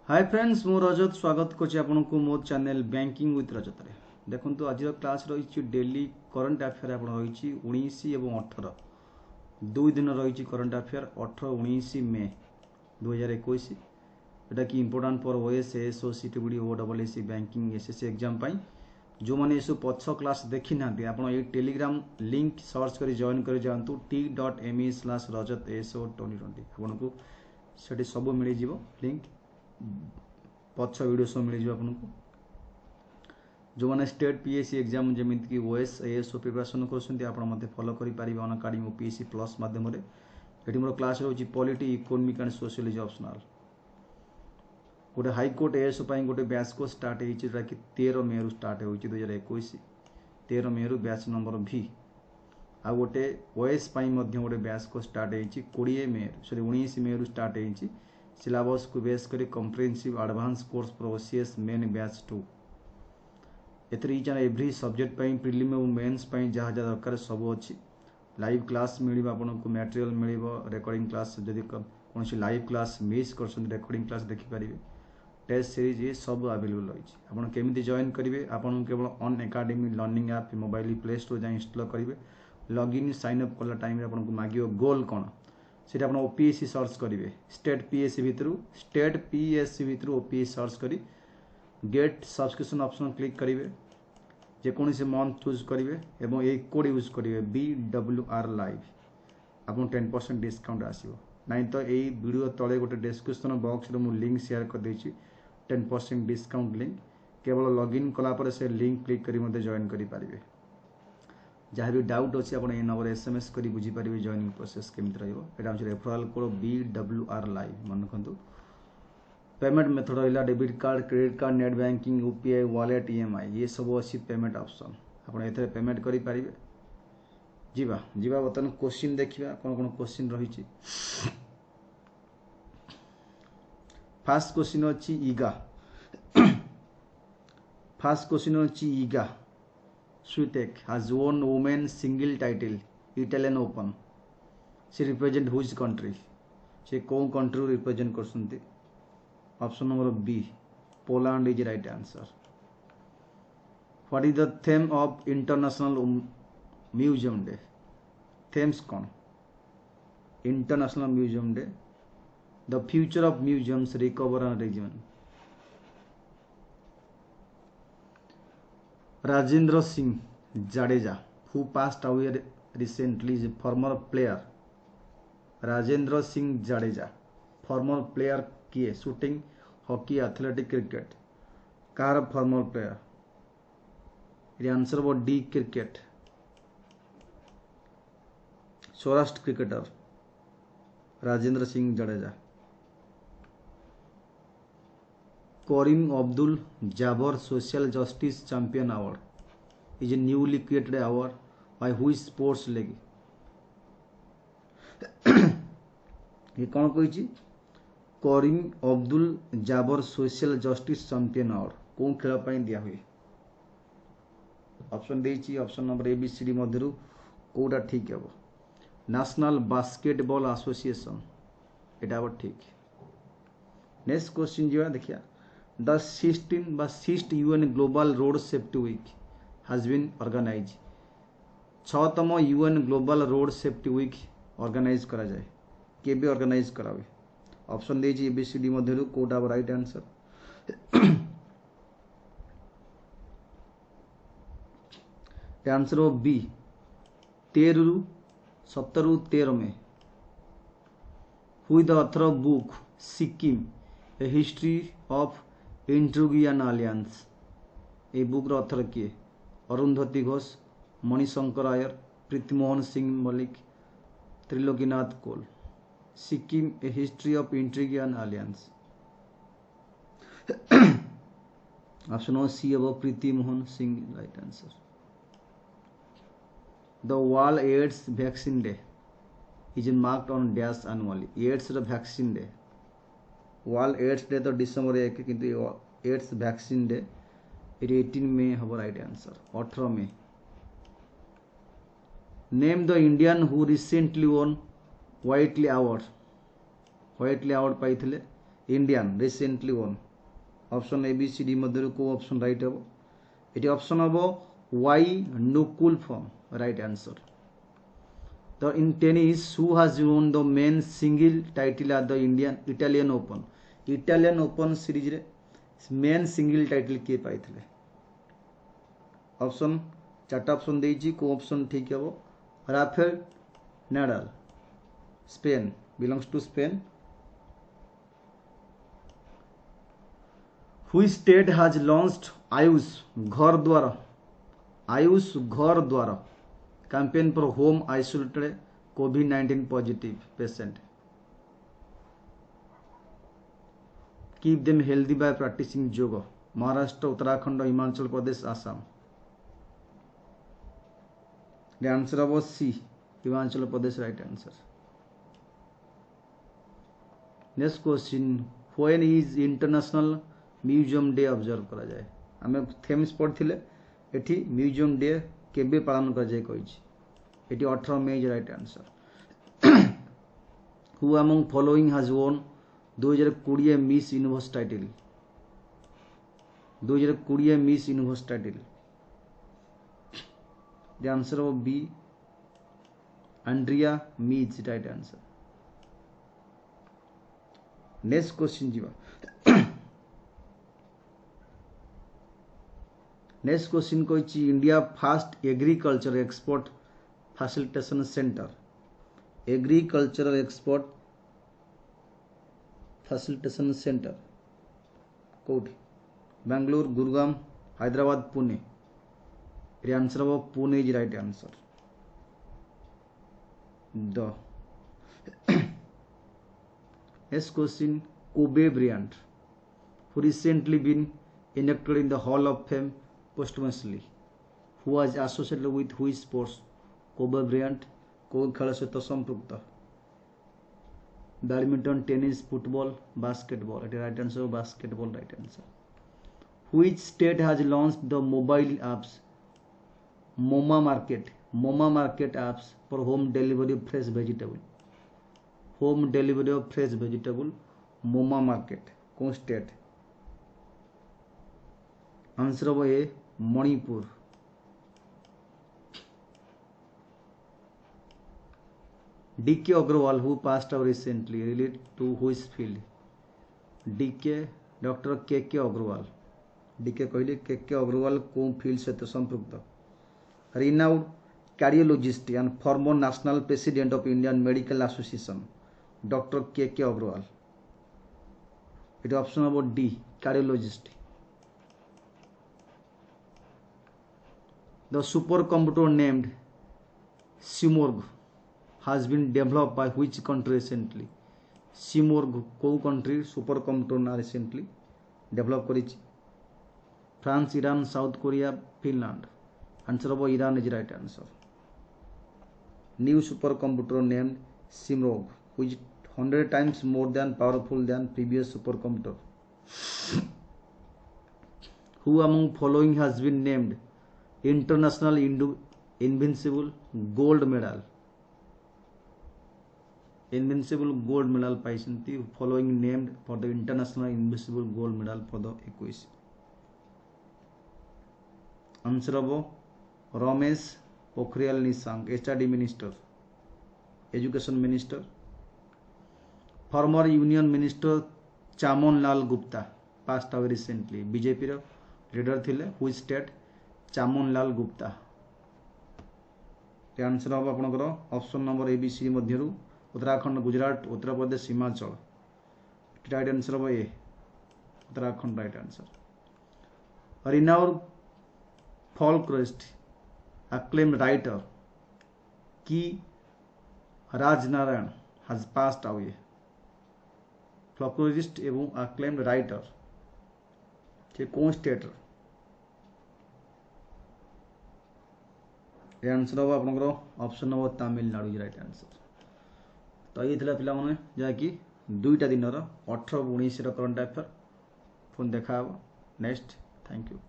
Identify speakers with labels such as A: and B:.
A: Hi friends मु रजत स्वागत करछि आपनको मो चैनल बैंकिंग विथ रजत रे। देखंतु आज क्लास रही डेली करंट अफेयर आपण रही 19 एवं 18 दुई दिन रही करंट अफेयर 18 19 मे 2021 एटा कि important for OS SO CTBD OWSC banking SSC exam पाई जो माने एसो पछ क्लास देखि नांती आपण ए टेलीग्राम लिंक सर्च करी जॉइन करी जानतु t.me/rajat.so2020 आपनको सेठी सब मिली जिवो लिंक पछ वीडियो सब मिल आपको जो मैंने स्टेट पीएससी एग्जाम जमीन कि ओएस एएसओ प्रिपरेशन कर फॉलो करें अनअकाडेमी पीएससी प्लस मध्यम ये मोर क्लास रोचे polity economic and sociology optional गोटे हाईकोर्ट एएसओ गोटे बैच को स्टार्ट होता कि 13 मे रु स्टार्ट हो 2021 13 मे रु बैच नंबर भी आ गोटे ओएस गोटे बैच को स्टार्ट हो 20 मे सॉरी 19 मे रु स्टार्ट हो सिलेबस को बेस करी comprehensive advance course for OCS main batch 2 एथरे ईच एंड एवरी सब्जेक्ट पई प्रीलिम और मेंस पई जहाँ जहाँ दरकार सब अच्छी लाइव क्लास मिल आपको मटेरियल मिल रिकॉर्डिंग क्लास जदि कौन लाइव क्लास मिस कर रिकॉर्डिंग क्लास देखिपारे टेस्ट सीरीज ये सब अवेलेबल रही आपड़ केमी जॉइन करेंगे आपन केवल Unacademy learning app mobile play store जाए इंस्टॉल करेंगे लॉगिन साइन अप कला टाइम आपको मांगो गोल कौन से आप ओपीएससी सर्च करेंगे स्टेट पीएससी भितर ओपीएससी सर्च करी गेट सब्सक्रिप्शन ऑप्शन क्लिक करेंगे जेकोसी मंथ चूज करेंगे एवं ये कोड यूज करेंगे BWR लाइव आपको 10% डिस्काउंट आसो नाई तो यही वीडियो तले गोटे डिस्क्रिप्शन बॉक्स रे मु लिंक शेयर कर देछि 10% डिस्काउंट लिंक केवल लॉगिन कला से लिंक क्लिक करी जॉइन करि पारिबे जहाँ भी डाउट अच्छी आप नंबर एसएमएस करी बुझी पारे जॉइनिंग प्रोसेस केमी रहा रेफरल कोड BWR लाइव मन रखु पेमेंट मेथड रहा debit card credit card net banking UPI wallet EMI ये सब अच्छी पेमेंट ऑप्शन आप पेमेंट करि पारिबे जीवा जीवा बर्तमान क्वेश्चन देखिबा कौन कौन क्वेश्चन रही फास्ट क्वेश्चन अच्छी ईगा फास्ट क्वेश्चन अच्छी ईगा Swiatek has won women's single title Italian Open. She represent which country? से कौन कंट्री रिप्रेजेंट करसंती? Option number B Poland is right answer. What is the theme of International Museum Day? Themes कौन? International Museum Day. The future of museums recover and regimen. Rajendra Singh Jadeja, who passed away recently, is a former player. Rajendra Singh Jadeja, former player किए shooting hockey athletic cricket car farmer player ये answer वो D cricket Saurashtra cricketer Rajendra Singh Jadeja. Karim Abdul Jabbar Social Justice Champion Award is a newly created award by which sports league? ये कौन कही Kareem Abdul Jabbar social justice champion award कौन खेल पाई दिया हुए option देछि ऑप्शन नंबर ABCD मध्यरु कोडा ठीक है नेशनल बास्केटबॉल एसोसिएशन एटा अब ठीक. नेक्स्ट क्वेश्चन जो देखिया The 6th UN Global Road Safety Week has been organized. 6तम UN Global Road Safety Week organise करा जाए केबे ऑर्गेनाइज करावे ऑप्शन देछि ABCD मध्यरु कोडा राइट आंसर. आंसर हो बी 13 में. Who is the author of book Sikkim A History of intrigue and alliance a book author किए Arundhati Ghosh Manishankar Aiyar Pritimohan Singh Malik Trilokinath Kaul. Sikkim a history of intrigue and alliance option C अब Pritimohan Singh right answer. The world AIDS vaccine day is marked on dash annually. AIDS vaccine day world AIDS day तो December 1 किंतु ads vaccine day 18 में हम right answer 18 में. Name the Indian who recently won Whitley award पाई Indian recently won option A B C D मध्य को option right हम ये ऑप्शन हम वाई नुकुल फॉर्म right answer The in tennis, who has won the men's single title at the Italian Open? Italian Open series रे मेन सिंगल टाइटल किए पाई थे ऑप्शन चार्ट ऑप्शन देइछि को ऑप्शन ठीक है Rafael Nadal Spain belongs to Spain Which state has launched Ayush Ghar Dwar campaign for home isolated COVID-19 positive patient. Keep them healthy by practicing yoga. Maharashtra, Uttarakhand, Himachal Pradesh, Assam. The answer was C. Himachal Pradesh right answer. Next question. When is International Museum Day observe करा जाए? हमें Thames पढ़थिले एठी museum day केबे पालन कर जाए कहिछि एटी 18 मई right answer who among following has won 2020 Miss Universe title 2020 Miss Universe title the answer of B Andrea Meza right answer next question जीवा नेक्स्ट क्वेश्चन कही India first agriculture export facilitation centre agricultural export facilitation centre कोठी बेंगलुरु गुरुग्राम हैदराबाद पुणे ये answer of Pune is right answer the next question Kobe Bryant who recently been inducted in the Hall of Fame posthumously who was associated with which sports Kobe Bryant को खेल सहित संपृक्त badminton tennis football basketball it right answer basketball right answer which state has launched the mobile apps MoMA market apps for home delivery of fresh vegetable MoMA market कौन state answer वो है Manipur DK Agrawal who passed away recently related to which field DK doctor KK Agrawal DK कहले KK Agrawal को field सहित संपृक्त renowned cardiologist and former national president of Indian Medical Association Dr. KK Agrawal it option about D cardiologist the supercomputer named Simorgh has been developed by which country recently Simorgh को country supercomputer ना recently develop करिछि France Iran South Korea Finland answer of Iran is right answer new supercomputer named Simorgh which 100 times more than powerful than previous supercomputer who among following has been named international invincible gold medal पाइसंती following named for the international invincible gold medal for the 21 answer of Ramesh Pokhriyal Nishank HRD minister education minister former union minister Chamon Lal Gupta passed away recently BJP row leader थिले which state Chamon Lal Gupta the answer of आपनकर option number A B C मध्यरु Uttarakhand Gujarat Uttar Pradesh Himachal right answer of A Uttarakhand right answer renowned folklorist acclaimed writer की Rajnarayan has passed away folklorist एवं acclaimed writer के कौन state ये answer हम आपनकर option number Tamil Nadu right answer तो ये थिला पिला माने जाकी दुईटा दिन 18 19 करंट अफेयर फोन देखा नेक्स्ट थैंक यू।